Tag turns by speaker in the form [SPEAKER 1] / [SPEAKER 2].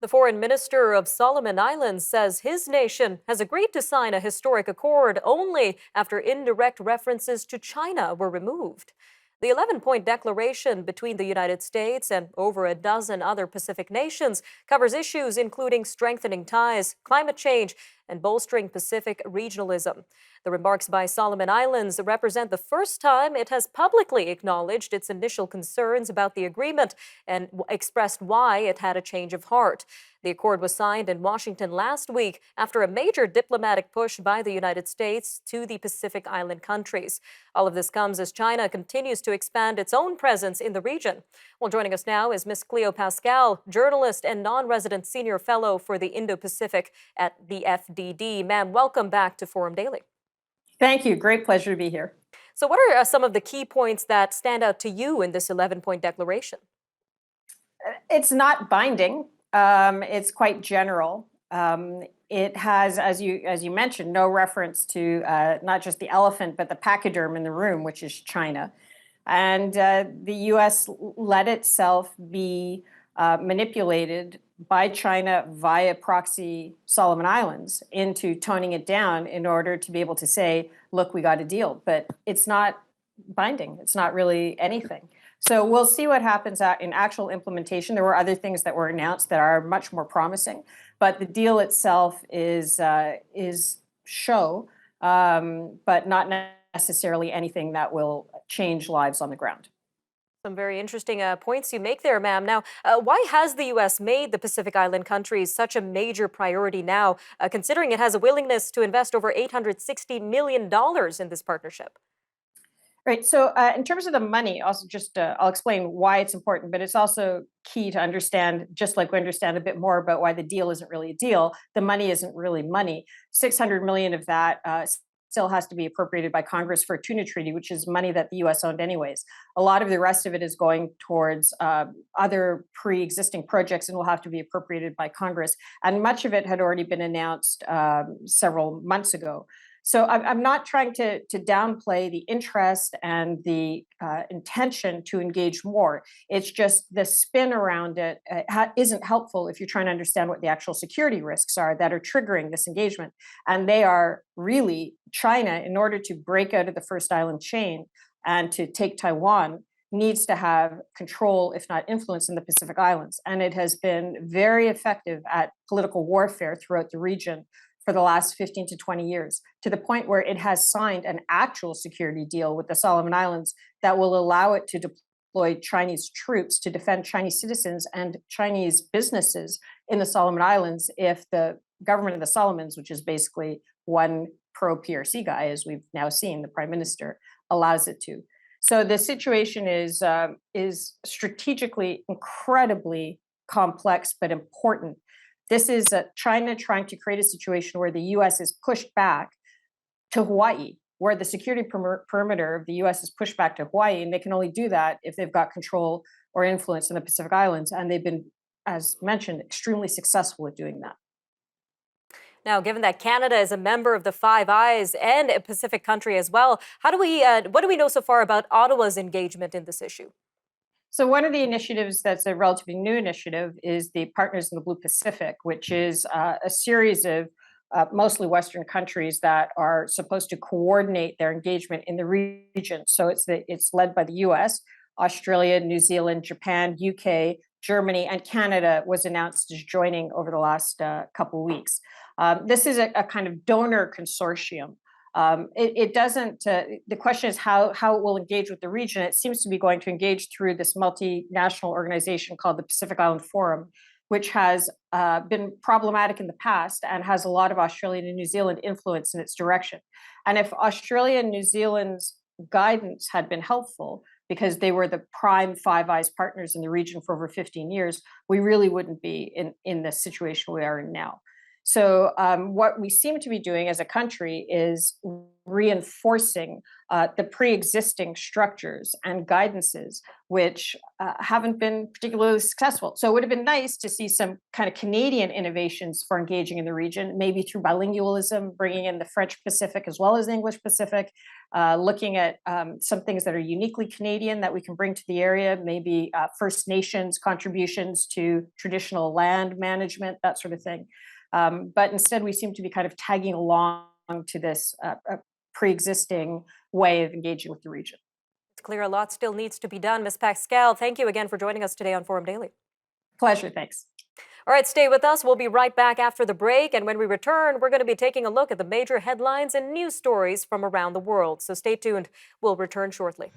[SPEAKER 1] The foreign minister of Solomon Islands says his nation has agreed to sign a historic accord only after indirect references to China were removed. The 11-point declaration between the United States and over a dozen other Pacific nations covers issues including strengthening ties, climate change, and bolstering Pacific regionalism. The remarks by Solomon Islands represent the first time it has publicly acknowledged its initial concerns about the agreement and expressed why it had a change of heart. The accord was signed in Washington last week after a major diplomatic push by the United States to the Pacific Island countries. All of this comes as China continues to expand its own presence in the region. Well, joining us now is Ms. Cleo Paskal, journalist and non-resident senior fellow for the Indo-Pacific at the FDD. Ma'am, welcome back to Forum Daily.
[SPEAKER 2] Thank you. Great pleasure to be here.
[SPEAKER 1] So what are some of the key points that stand out to you in this 11-point declaration?
[SPEAKER 2] It's not binding. It's quite general. It has, as you mentioned, no reference to not just the elephant, but the pachyderm in the room, which is China. And the U.S. let itself be manipulated by China via proxy Solomon Islands into toning it down in order to be able to say, look, we got a deal. But it's not binding. It's not really anything. So we'll see what happens in actual implementation. There were other things that were announced that are much more promising, but the deal itself is show, but not necessarily anything that will change lives on the ground.
[SPEAKER 1] Some very interesting points you make there, ma'am. Now, why has the U.S. made the Pacific Island countries such a major priority now, considering it has a willingness to invest over $860 million in this partnership?
[SPEAKER 2] Right. So in terms of the money, also just I'll explain why it's important, but it's also key to understand, just like we understand a bit more about why the deal isn't really a deal, the money isn't really money. 600 million of that still has to be appropriated by Congress for a tuna treaty, which is money that the U.S. owned anyways. A lot of the rest of it is going towards other pre-existing projects and will have to be appropriated by Congress. And much of it had already been announced several months ago. So I'm not trying to downplay the interest and the intention to engage more. It's just the spin around it isn't helpful if you're trying to understand what the actual security risks are that are triggering this engagement. And they are really China, in order to break out of the first island chain and to take Taiwan, needs to have control, if not influence, in the Pacific Islands. And it has been very effective at political warfare throughout the region for the last 15 to 20 years, to the point where it has signed an actual security deal with the Solomon Islands that will allow it to deploy Chinese troops to defend Chinese citizens and Chinese businesses in the Solomon Islands if the government of the Solomons, which is basically one pro-PRC guy, as we've now seen, the prime minister, allows it to. So the situation is strategically incredibly complex but important. This is China trying to create a situation where the U.S. is pushed back to Hawaii, where the security perimeter of the U.S. is pushed back to Hawaii, and they can only do that if they've got control or influence in the Pacific Islands. And they've been, as mentioned, extremely successful at doing that.
[SPEAKER 1] Now, given that Canada is a member of the Five Eyes and a Pacific country as well, what do we know so far about Ottawa's engagement in this issue?
[SPEAKER 2] So one of the initiatives that's a relatively new initiative is the Partners in the Blue Pacific, which is a series of mostly Western countries that are supposed to coordinate their engagement in the region. So it's led by the US, Australia, New Zealand, Japan, UK, Germany, and Canada was announced as joining over the last couple of weeks. This is a kind of donor consortium. It doesn't, the question is how it will engage with the region. It seems to be going to engage through this multinational organization called the Pacific Island Forum, which has been problematic in the past and has a lot of Australian and New Zealand influence in its direction. And if Australia and New Zealand's guidance had been helpful, because they were the prime Five Eyes partners in the region for over 15 years, we really wouldn't be in the situation we are in now. So what we seem to be doing as a country is reinforcing the pre-existing structures and guidances, which haven't been particularly successful. So it would have been nice to see some kind of Canadian innovations for engaging in the region, maybe through bilingualism, bringing in the French Pacific as well as the English Pacific, looking at some things that are uniquely Canadian that we can bring to the area, maybe First Nations contributions to traditional land management, that sort of thing. But instead, we seem to be kind of tagging along to this pre-existing way of engaging with the region.
[SPEAKER 1] It's clear a lot still needs to be done. Ms. Paskal, thank you again for joining us today on Forum Daily.
[SPEAKER 2] Pleasure, thanks.
[SPEAKER 1] All right, stay with us. We'll be right back after the break. And when we return, we're going to be taking a look at the major headlines and news stories from around the world. So stay tuned. We'll return shortly.